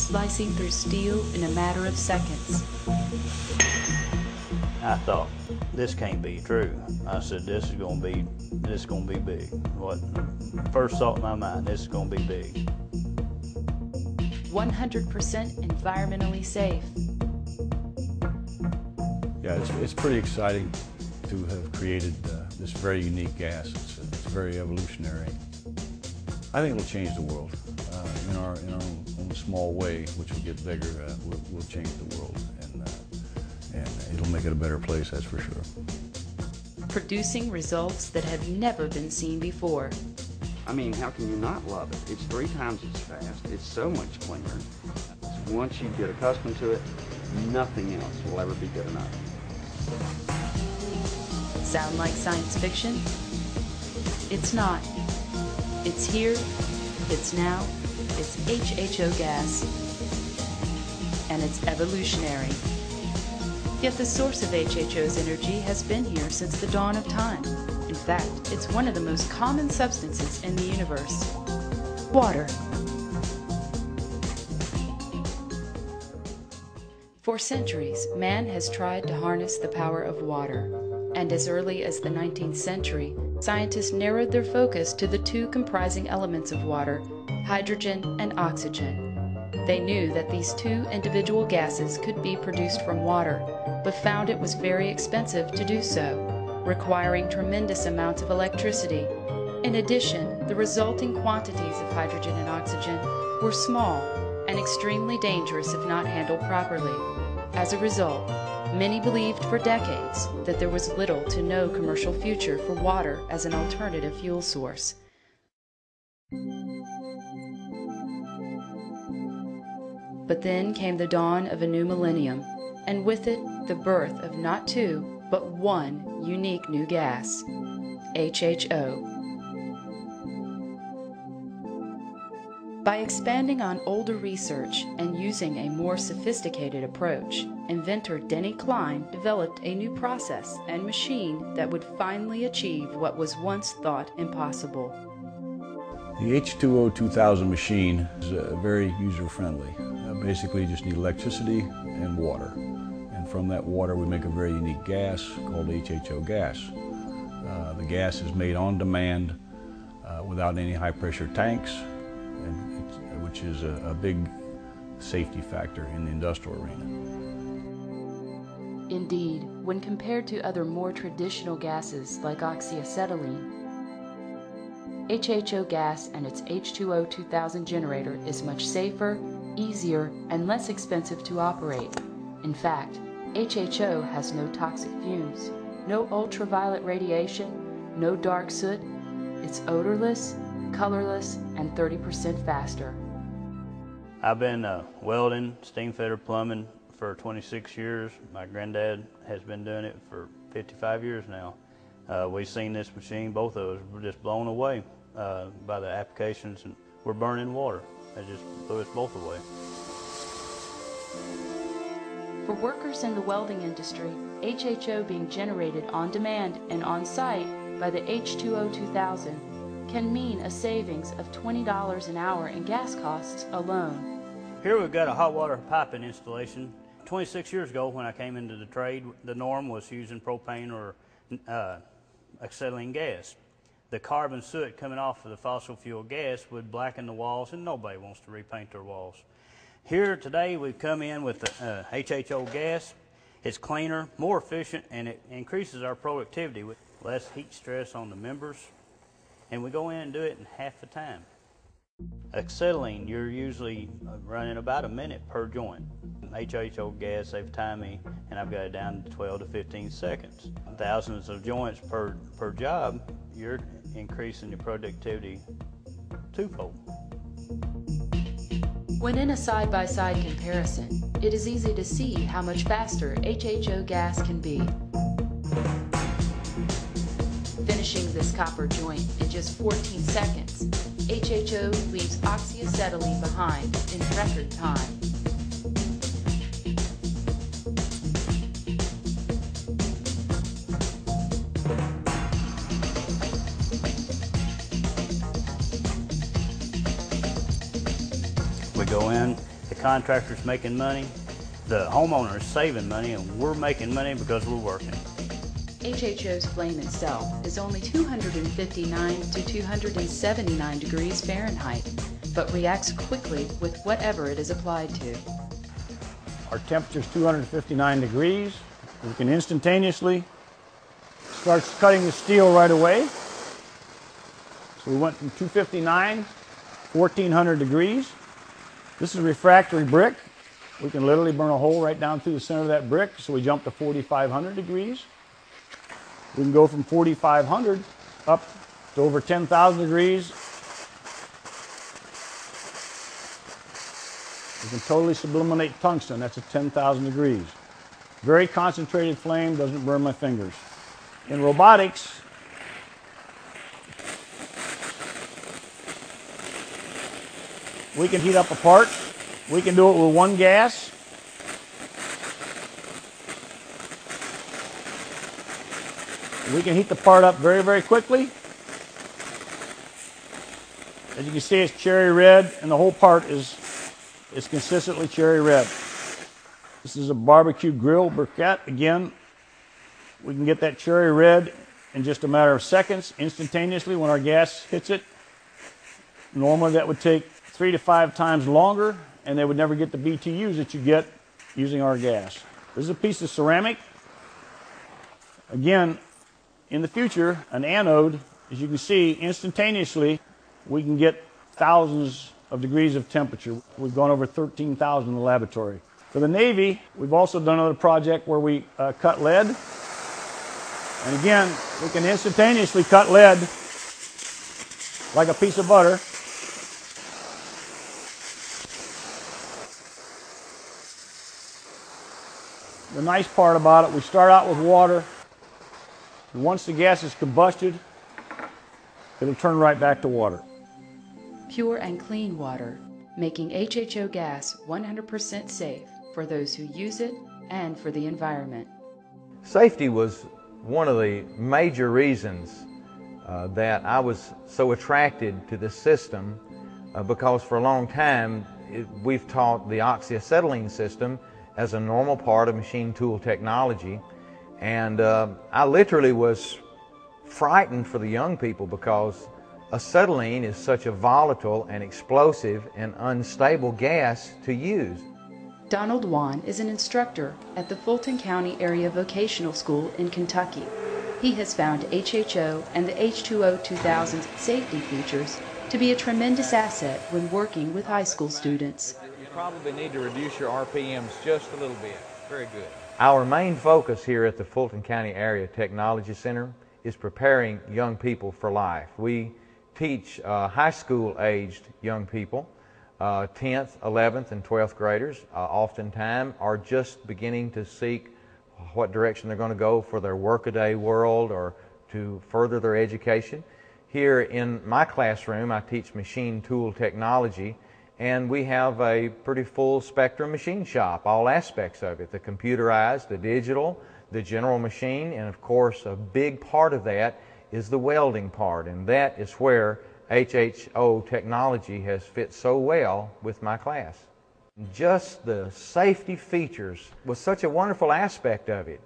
slicing through steel in a matter of seconds. I thought, this can't be true. I said, this is gonna be big. What first thought in my mind, this is gonna be big. 100% environmentally safe. Yeah, it's pretty exciting to have created this very unique gas. It's very evolutionary. I think it'll change the world in our own small way, which will get bigger. We'll change the world, and it'll make it a better place, that's for sure. Producing results that have never been seen before. I mean, how can you not love it? It's 3 times as fast. It's so much cleaner. Once you get accustomed to it, nothing else will ever be good enough. Sound like science fiction? It's not. It's here, it's now, it's HHO gas, and it's evolutionary. Yet the source of HHO's energy has been here since the dawn of time. In fact, it's one of the most common substances in the universe. Water. For centuries, man has tried to harness the power of water, and as early as the 19th century, scientists narrowed their focus to the 2 comprising elements of water, hydrogen and oxygen. They knew that these 2 individual gases could be produced from water, but found it was very expensive to do so, requiring tremendous amounts of electricity. In addition, the resulting quantities of hydrogen and oxygen were small and extremely dangerous if not handled properly. As a result, many believed for decades that there was little to no commercial future for water as an alternative fuel source. But then came the dawn of a new millennium, and with it the birth of not 2, but 1 unique new gas, HHO. By expanding on older research and using a more sophisticated approach, inventor Denny Klein developed a new process and machine that would finally achieve what was once thought impossible. The H2O 2000 machine is very user-friendly. Basically, you just need electricity and water. And from that water, we make a very unique gas called HHO gas. The gas is made on demand without any high-pressure tanks, which is a big safety factor in the industrial arena. Indeed, when compared to other more traditional gases like oxyacetylene, HHO gas and its H2O 2000 generator is much safer, easier, and less expensive to operate. In fact, HHO has no toxic fumes, no ultraviolet radiation, no dark soot. It's odorless, colorless, and 30% faster. I've been welding, steam fitter, plumbing for 26 years. My granddad has been doing it for 55 years now. We've seen this machine, both of us, we're just blown away by the applications, and we're burning water. It just blew us both away. For workers in the welding industry, HHO being generated on demand and on site by the H2O 2000 can mean a savings of $20 an hour in gas costs alone. Here we've got a hot water piping installation. 26 years ago when I came into the trade, the norm was using propane or acetylene gas. The carbon soot coming off of the fossil fuel gas would blacken the walls, and nobody wants to repaint their walls. Here today we've come in with the HHO gas. It's cleaner, more efficient, and it increases our productivity with less heat stress on the members. And we go in and do it in half the time. Acetylene, you're usually running about a minute per joint. HHO gas, they've timed me, and I've got it down to 12 to 15 seconds. Thousands of joints per job, you're increasing your productivity twofold. When in a side-by-side comparison, it is easy to see how much faster HHO gas can be. Finishing this copper joint in just 14 seconds, HHO leaves oxyacetylene behind in record time. We go in, it contractor's making money, the homeowner is saving money, and we're making money because we're working. HHO's flame itself is only 259 to 279 degrees Fahrenheit, but reacts quickly with whatever it is applied to. Our temperature is 259 degrees. We can instantaneously start cutting the steel right away. So we went from 259, 1400 degrees. This is refractory brick. We can literally burn a hole right down through the center of that brick, so we jump to 4500 degrees. We can go from 4500 up to over 10,000 degrees. We can totally sublimate tungsten. That's at 10,000 degrees. Very concentrated flame, doesn't burn my fingers. In robotics, we can heat up a part. We can do it with one gas. We can heat the part up very, very quickly. As you can see, it's cherry red, and the whole part is consistently cherry red. This is a barbecue grill briquette. Again, we can get that cherry red in just a matter of seconds, instantaneously when our gas hits it. Normally that would take 3 to 5 times longer, and they would never get the BTUs that you get using our gas. This is a piece of ceramic. Again, in the future, an anode, as you can see, instantaneously, we can get thousands of degrees of temperature. We've gone over 13,000 in the laboratory. For the Navy, we've also done another project where we cut lead. And again, we can instantaneously cut lead like a piece of butter. The nice part about it, we start out with water. And once the gas is combusted, it'll turn right back to water. Pure and clean water, making HHO gas 100% safe for those who use it and for the environment. Safety was one of the major reasons that I was so attracted to this system because for a long time we've taught the oxyacetylene system as a normal part of machine tool technology, and I literally was frightened for the young people because acetylene is such a volatile and explosive and unstable gas to use. Donald Wan is an instructor at the Fulton County Area Vocational School in Kentucky. He has found HHO and the H2O 2000's safety features to be a tremendous asset when working with high school students. You probably need to reduce your RPMs just a little bit. Very good. Our main focus here at the Fulton County Area Technology Center is preparing young people for life. We teach high school aged young people, 10th, 11th, and 12th graders oftentimes are just beginning to seek what direction they're going to go for their workaday world or to further their education. Here in my classroom, I teach machine tool technology, and we have a pretty full spectrum machine shop, all aspects of it, the computerized, the digital, the general machine, and of course a big part of that is the welding part, and that is where HHO technology has fit so well with my class. Just the safety features was such a wonderful aspect of it,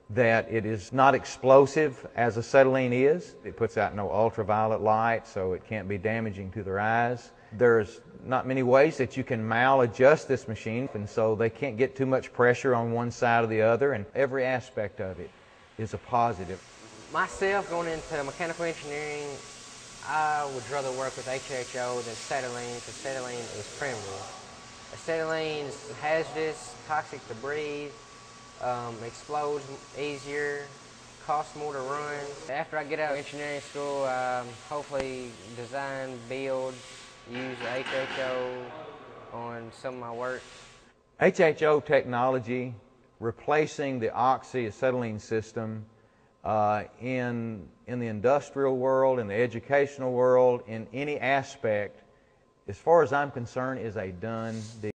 that it is not explosive as acetylene is. It puts out no ultraviolet light, so it can't be damaging to their eyes. There's not many ways that you can maladjust this machine, and so they can't get too much pressure on one side or the other, and every aspect of it is a positive. Myself, going into mechanical engineering, I would rather work with HHO than acetylene, because acetylene is primitive. Acetylene is hazardous, toxic to breathe, explodes easier, costs more to run. After I get out of engineering school, hopefully design, build, use HHO on some of my work. HHO technology replacing the oxyacetylene system in the industrial world, in the educational world, in any aspect, as far as I'm concerned, is a done deal.